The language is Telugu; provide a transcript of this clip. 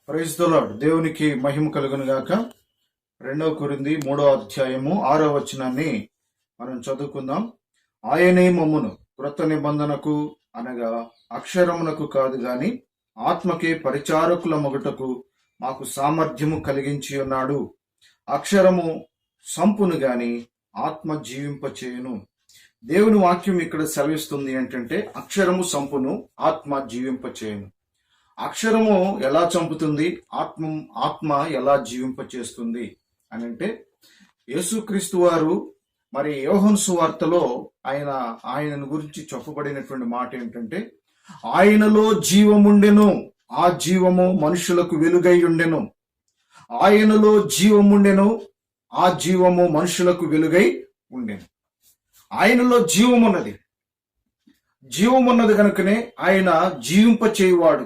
Praise the lord. దేవునికి మహిమ కలుగును గాక. 2 కొరింథీ 3:6 మనం చదువుకుందాం. ఆయనే మమ్మును క్రొత్త నిబంధనకు అనగా అక్షరమునకు కాదు గాని ఆత్మకే పరిచారకుల మొగటకు మాకు సామర్థ్యము కలిగించి ఉన్నాడు. అక్షరము సంపును గాని ఆత్మ జీవింపచేయును. దేవుని వాక్యం ఇక్కడ సెలవిస్తుంది ఏంటంటే అక్షరము సంపును, ఆత్మ జీవింపచేయును. అక్షరము ఎలా చంపుతుంది, ఆత్మ ఎలా జీవింపచేస్తుంది అని అంటే, యేసుక్రీస్తు వారు మరి యోహాను సువార్తలో ఆయనను గురించి చెప్పబడినటువంటి మాట ఏంటంటే, ఆయనలో జీవముండెను, ఆ జీవము మనుషులకు వెలుగై ఉండెను. ఆయనలో జీవముండెను, ఆ జీవము మనుషులకు వెలుగై ఉండెను. ఆయనలో జీవమున్నది కనుకనే ఆయన జీవింపచేయువాడు.